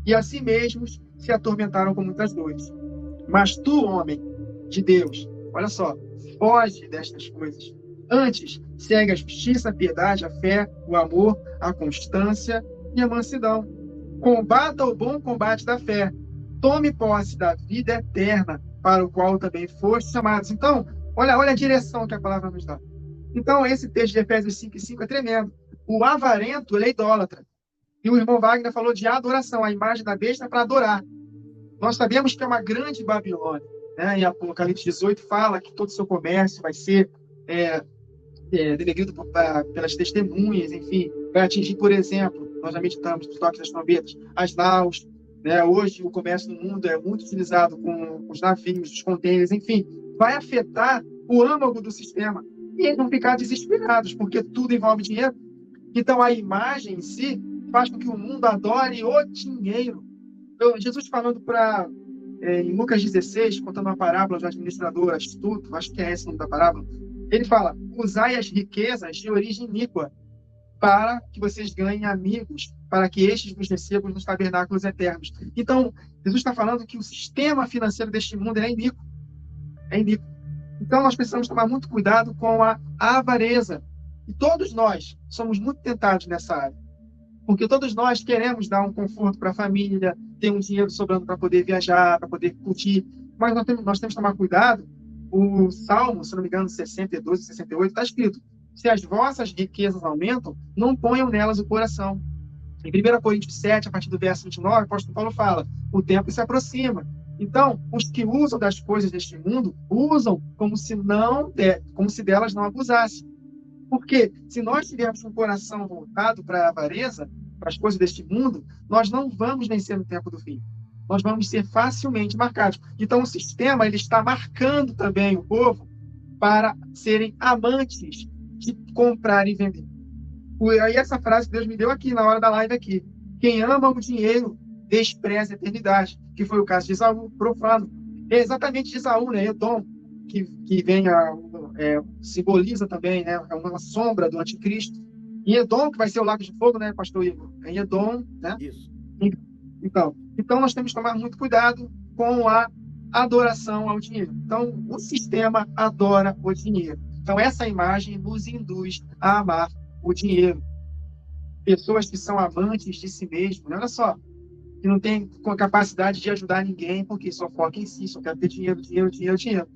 e a si mesmos se atormentaram com muitas dores. Mas tu, homem de Deus, olha só, foge destas coisas. Antes, segue a justiça, a piedade, a fé, o amor, a constância e a mansidão. Combata o bom combate da fé. Tome posse da vida eterna, para o qual também foste chamados. Então, olha a direção que a palavra nos dá. Então, esse texto de Efésios 5:5 é tremendo. O avarento, ele é idólatra. E o irmão Wagner falou de adoração, a imagem da besta para adorar. Nós sabemos que é uma grande Babilônia. Né? Em Apocalipse 18 fala que todo o seu comércio vai ser denegrido pelas testemunhas, enfim, vai atingir, por exemplo, nós já meditamos nos toques das trombetas, as naus, né? Hoje o comércio no mundo é muito utilizado com os navios, os contêineres, enfim, vai afetar o âmago do sistema. E eles vão ficar desesperados, porque tudo envolve dinheiro. Então, a imagem em si faz com que o mundo adore o dinheiro. Então, Jesus falando em Lucas 16, contando uma parábola de um administrador astuto, acho que é esse o nome da parábola, ele fala: usai as riquezas de origem iníqua, para que vocês ganhem amigos, para que estes vos recebam nos tabernáculos eternos. Então, Jesus está falando que o sistema financeiro deste mundo é iníquo. É iníquo. Então, nós precisamos tomar muito cuidado com a avareza. E todos nós somos muito tentados nessa área. Porque todos nós queremos dar um conforto para a família, ter um dinheiro sobrando para poder viajar, para poder curtir. Mas nós temos que tomar cuidado. O Salmo, se não me engano, 62 e 68, está escrito: se as vossas riquezas aumentam, não ponham nelas o coração. Em 1 Coríntios 7, a partir do verso 29, o apóstolo Paulo fala: o tempo se aproxima. Então, os que usam das coisas deste mundo, usam como se delas não abusassem. Porque se nós tivermos um coração voltado para a avareza, para as coisas deste mundo, nós não vamos vencer no tempo do fim. Nós vamos ser facilmente marcados. Então, o sistema ele está marcando também o povo para serem amantes de comprar e vender. Aí essa frase que Deus me deu aqui na hora da live aqui: quem ama o dinheiro despreza a eternidade, que foi o caso de Esaú, profano. É exatamente de Esaú, né? Edom, que vem simboliza também, né? É uma sombra do anticristo. E Edom, que vai ser o lago de fogo, né, pastor Igor? Em Edom, né? Isso. Então nós temos que tomar muito cuidado com a adoração ao dinheiro. Então, o sistema adora o dinheiro. Então, essa imagem nos induz a amar o dinheiro. Pessoas que são amantes de si mesmo, né? Olha só, que não tem capacidade de ajudar ninguém, porque só foca em si, só quer ter dinheiro, dinheiro, dinheiro, dinheiro.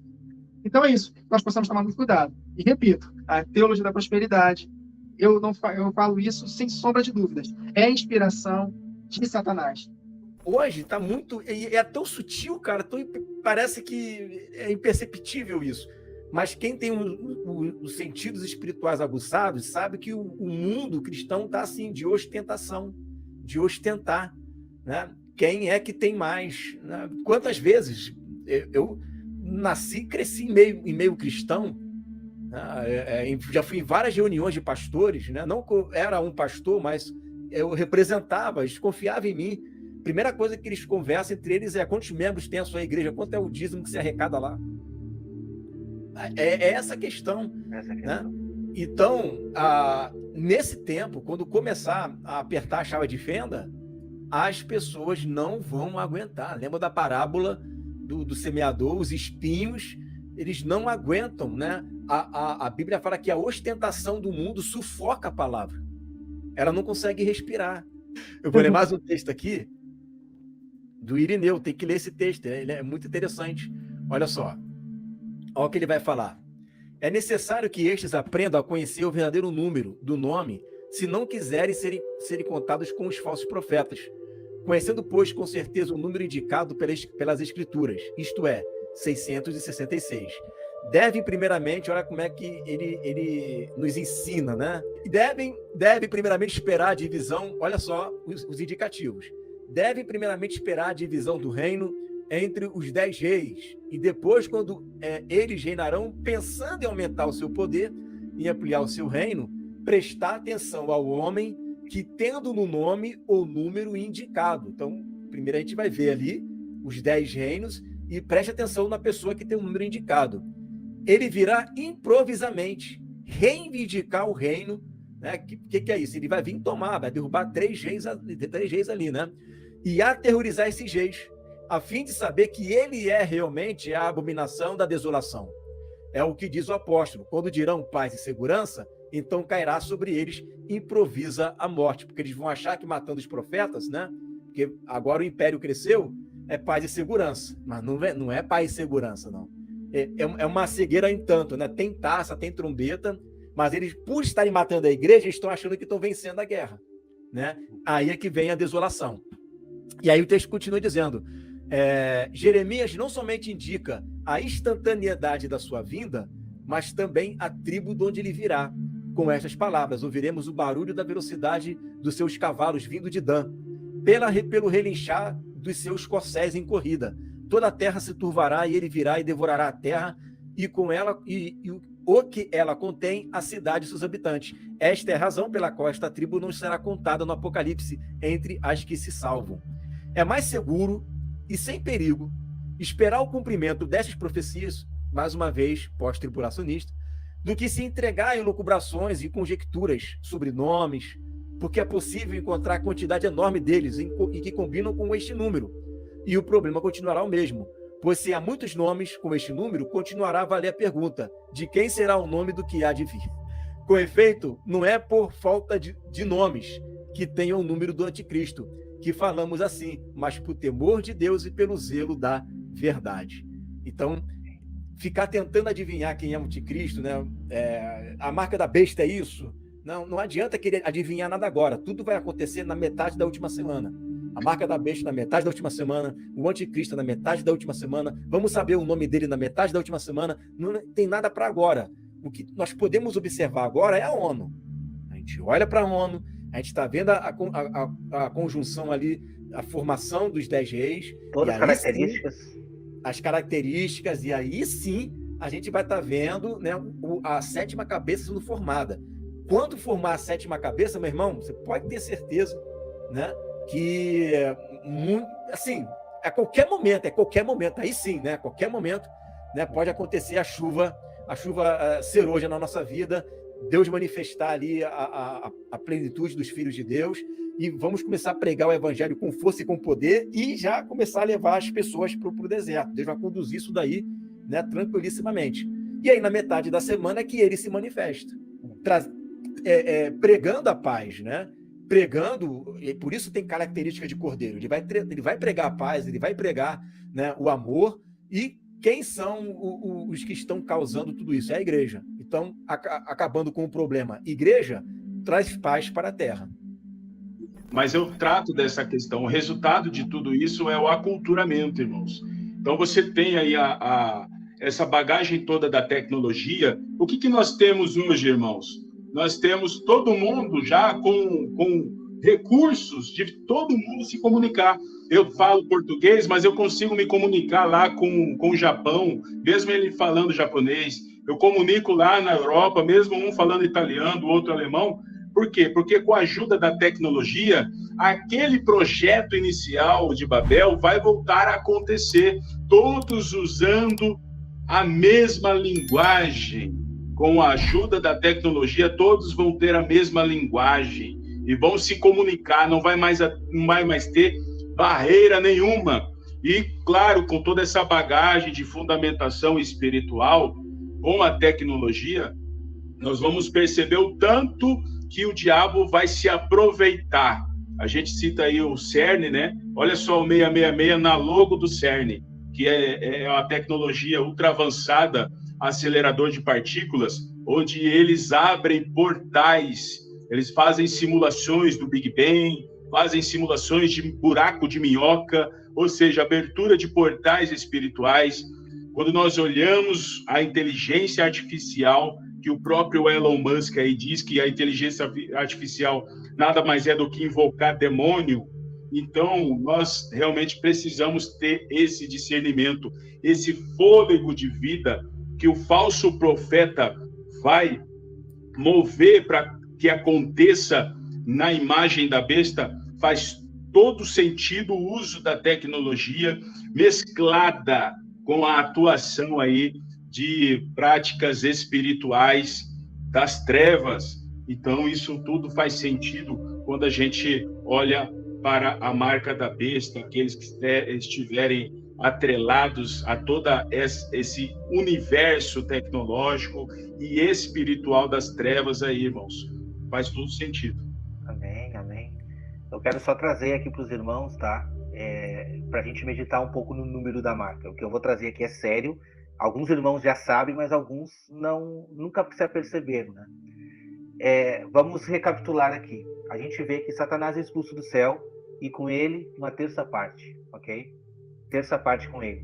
Então é isso, nós precisamos tomar muito cuidado. E repito, a teologia da prosperidade, eu falo isso sem sombra de dúvidas, é a inspiração de Satanás. Hoje está muito... É tão sutil, cara, parece que é imperceptível isso. Mas quem tem os sentidos espirituais aguçados sabe que o mundo cristão está assim, de ostentação, de ostentar, né? Quem é que tem mais, né? Quantas vezes eu nasci, cresci em meio cristão, né? Já fui em várias reuniões de pastores, né? Não era um pastor, mas eu representava, eles confiavam em mim. Primeira coisa que eles conversam entre eles é: quantos membros tem a sua igreja, quanto é o dízimo que se arrecada lá. É essa questão, né? Então, nesse tempo, quando começar a apertar a chave de fenda, as pessoas não vão aguentar. Lembra da parábola do semeador? Os espinhos, eles não aguentam, né? A Bíblia fala que a ostentação do mundo sufoca a palavra. Ela não consegue respirar. Eu vou ler mais um texto aqui, do Irineu. Tem que ler esse texto, ele é muito interessante. Olha só. Olha o que ele vai falar. É necessário que estes aprendam a conhecer o verdadeiro número do nome, se não quiserem serem contados com os falsos profetas. Conhecendo, pois, com certeza o número indicado pelas Escrituras, isto é, 666. Devem, primeiramente, olha como é que ele nos ensina, né? Devem primeiramente esperar a divisão, olha só os indicativos. Devem, primeiramente, esperar a divisão do reino entre os 10 reis, e depois, quando eles reinarão, pensando em aumentar o seu poder e ampliar o seu reino, prestar atenção ao homem que, tendo no nome o número indicado. Então, primeiro a gente vai ver ali os 10 reinos e preste atenção na pessoa que tem o número indicado. Ele virá improvisamente reivindicar o reino, né? Que é isso? Ele vai vir tomar, vai derrubar 3 reis ali, né? E aterrorizar esses reis, a fim de saber que ele é realmente a abominação da desolação. É o que diz o apóstolo: quando dirão paz e segurança, então cairá sobre eles, improvisa a morte, porque eles vão achar que matando os profetas, né? Porque agora o império cresceu, é paz e segurança, mas não é paz e segurança, não. É uma cegueira em tanto, né? Tem taça, tem trombeta, mas eles, por estarem matando a igreja, estão achando que estão vencendo a guerra, né? Aí é que vem a desolação. E aí o texto continua dizendo: Jeremias não somente indica a instantaneidade da sua vinda, mas também a tribo de onde ele virá. com estas palavras: ouviremos o barulho da velocidade dos seus cavalos vindo de Dan, pelo relinchar dos seus corcéis em corrida. Toda a terra se turvará, e ele virá e devorará a terra, e com ela o que ela contém, a cidade e seus habitantes. Esta é a razão pela qual esta tribo não será contada no Apocalipse entre as que se salvam. É mais seguro e sem perigo esperar o cumprimento dessas profecias, mais uma vez pós-tribulacionista, do que se entregar em lucubrações e conjecturas sobre nomes, porque é possível encontrar quantidade enorme deles e que combinam com este número. E o problema continuará o mesmo, pois se há muitos nomes com este número, continuará a valer a pergunta: de quem será o nome do que há de vir? Com efeito, não é por falta de nomes que tenham o número do anticristo que falamos assim, mas por temor de Deus e pelo zelo da verdade. Então, ficar tentando adivinhar quem é o anticristo, né? A marca da besta é isso? Não adianta querer adivinhar nada agora. Tudo vai acontecer na metade da última semana. A marca da besta na metade da última semana, o anticristo na metade da última semana. Vamos saber o nome dele na metade da última semana. Não tem nada para agora. O que nós podemos observar agora é a ONU. A gente olha para a ONU, a gente está vendo a conjunção ali, a formação dos 10 reis. Todas as características. As características, e aí sim a gente vai estar vendo, né, a sétima cabeça sendo formada. Quando formar a sétima cabeça, meu irmão, você pode ter certeza, né, que assim, a qualquer momento, aí sim, né, a qualquer momento, né, pode acontecer a chuva ser hoje na nossa vida, Deus manifestar ali a plenitude dos filhos de Deus, e vamos começar a pregar o evangelho com força e com poder, e já começar a levar as pessoas para o deserto. Deus vai conduzir isso daí, né, tranquilissimamente. E aí, na metade da semana, é que ele se manifesta, pregando a paz, né? Pregando, e por isso tem característica de cordeiro. Ele vai pregar a paz, ele vai pregar, né, o amor. E quem são os que estão causando tudo isso? É a igreja. Então, acabando com o problema, igreja traz paz para a terra. Mas eu trato dessa questão. O resultado de tudo isso é o aculturamento, irmãos. Então, você tem aí essa bagagem toda da tecnologia. O que nós temos hoje, irmãos? Nós temos todo mundo já com recursos de todo mundo se comunicar. Eu falo português, mas eu consigo me comunicar lá com o Japão, mesmo ele falando japonês. Eu comunico lá na Europa, mesmo um falando italiano, o outro alemão. Por quê? Porque com a ajuda da tecnologia, aquele projeto inicial de Babel vai voltar a acontecer, todos usando a mesma linguagem. Com a ajuda da tecnologia, todos vão ter a mesma linguagem e vão se comunicar, não vai mais ter barreira nenhuma. E, claro, com toda essa bagagem de fundamentação espiritual, com a tecnologia, nós vamos perceber o tanto que o diabo vai se aproveitar. A gente cita aí o CERN, né? Olha só o 666 na logo do CERN, que é uma tecnologia ultra avançada, acelerador de partículas, onde eles abrem portais, eles fazem simulações do Big Bang, fazem simulações de buraco de minhoca, ou seja, abertura de portais espirituais. Quando nós olhamos a inteligência artificial, que o próprio Elon Musk aí diz que a inteligência artificial nada mais é do que invocar demônio, então nós realmente precisamos ter esse discernimento, esse fôlego de vida que o falso profeta vai mover para que aconteça na imagem da besta. Faz todo sentido o uso da tecnologia mesclada com a atuação aí de práticas espirituais das trevas. Então, isso tudo faz sentido quando a gente olha para a marca da besta, aqueles que estiverem atrelados a todo esse universo tecnológico e espiritual das trevas aí, irmãos. Faz todo sentido. Amém, amém. Eu quero só trazer aqui para os irmãos, tá? Para a gente meditar um pouco no número da marca. O que eu vou trazer aqui é sério. Alguns irmãos já sabem, mas alguns nunca se aperceberam, né? Vamos recapitular aqui. A gente vê que Satanás é expulso do céu e com ele uma terça parte, ok? Terça parte com ele.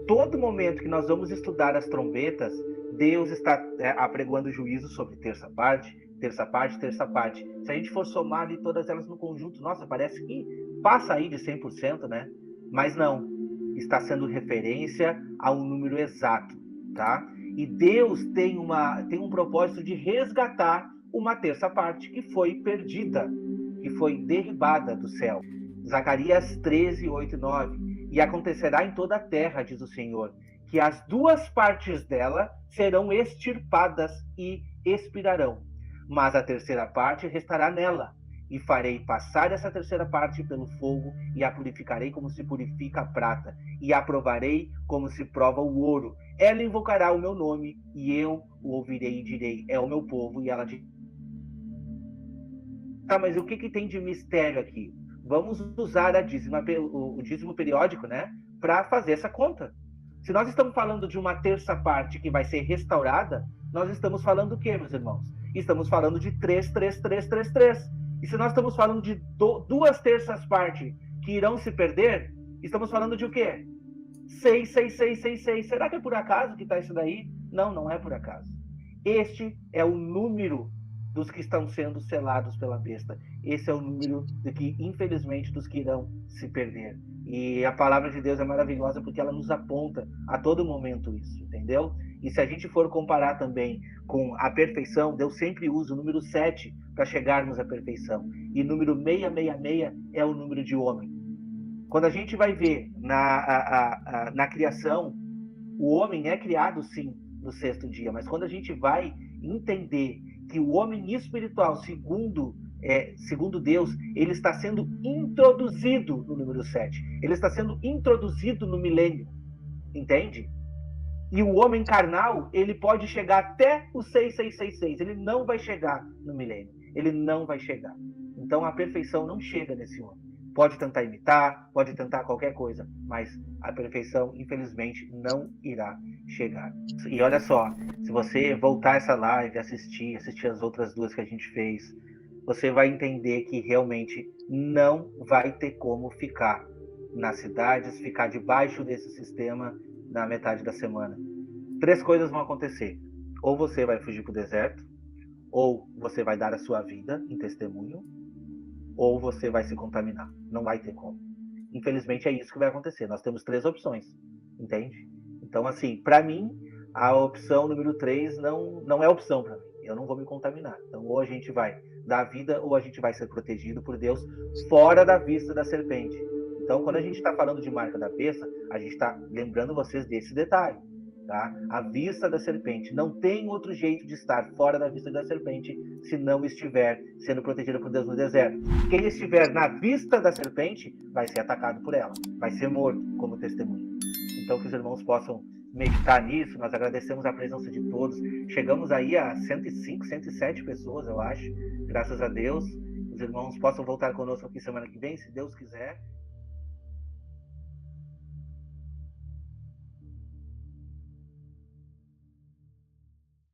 Todo momento que nós vamos estudar as trombetas, Deus está apregoando juízo sobre terça parte, terça parte, terça parte. Se a gente for somar ali todas elas no conjunto, nossa, parece que passa aí de 100%, né? Mas não, está sendo referência a um número exato, tá? E Deus tem um propósito de resgatar uma terça parte que foi perdida, que foi derribada do céu. Zacarias 13, 8 e 9. E acontecerá em toda a terra, diz o Senhor, que as duas partes dela serão extirpadas e expirarão, mas a terceira parte restará nela. E farei passar essa terceira parte pelo fogo, e a purificarei como se purifica a prata, e a provarei como se prova o ouro. Ela invocará o meu nome, e eu o ouvirei e direi, é o meu povo, e ela dirá. Tá, mas o que tem de mistério aqui? Vamos usar o dízimo periódico, né, para fazer essa conta. Se nós estamos falando de uma terça parte que vai ser restaurada, nós estamos falando o quê, meus irmãos? Estamos falando de 3, 3, 3, 3, 3. E se nós estamos falando de duas terças partes que irão se perder, estamos falando de o quê? 6, 6, 6, 6, 6. Será que é por acaso que está isso daí? Não, não é por acaso. Este é o número dos que estão sendo selados pela besta. Esse é o número infelizmente, dos que irão se perder. E a palavra de Deus é maravilhosa porque ela nos aponta a todo momento isso, entendeu? E se a gente for comparar também com a perfeição, Deus sempre usa o número 7 para chegarmos à perfeição. E o número 666 é o número de homem. Quando a gente vai ver na criação, o homem é criado, sim, no sexto dia. Mas quando a gente vai entender que o homem espiritual, segundo Deus, ele está sendo introduzido no número 7. Ele está sendo introduzido no milênio. Entende? E o homem carnal, ele pode chegar até o 6666. Ele não vai chegar no milênio. Ele não vai chegar. Então a perfeição não chega nesse homem. Pode tentar imitar, pode tentar qualquer coisa, mas a perfeição, infelizmente, não irá chegar. E olha só, se você voltar essa live, assistir as outras duas que a gente fez, você vai entender que realmente não vai ter como ficar nas cidades, ficar debaixo desse sistema na metade da semana. 3 coisas vão acontecer. Ou você vai fugir para o deserto, ou você vai dar a sua vida em testemunho, ou você vai se contaminar. Não vai ter como. Infelizmente é isso que vai acontecer. Nós temos 3 opções, entende? Então, assim, para mim, a opção número 3 não é opção para mim. Eu não vou me contaminar. Então, ou a gente vai dar vida, ou a gente vai ser protegido por Deus fora da vista da serpente. Então, quando a gente está falando de marca da besta, a gente está lembrando vocês desse detalhe. Tá? A vista da serpente. Não tem outro jeito de estar fora da vista da serpente se não estiver sendo protegido por Deus no deserto. Quem estiver na vista da serpente vai ser atacado por ela, vai ser morto como testemunho. Então que os irmãos possam meditar nisso. Nós agradecemos a presença de todos. Chegamos aí a 105, 107 pessoas, eu acho. Graças a Deus. Os irmãos possam voltar conosco aqui semana que vem, se Deus quiser.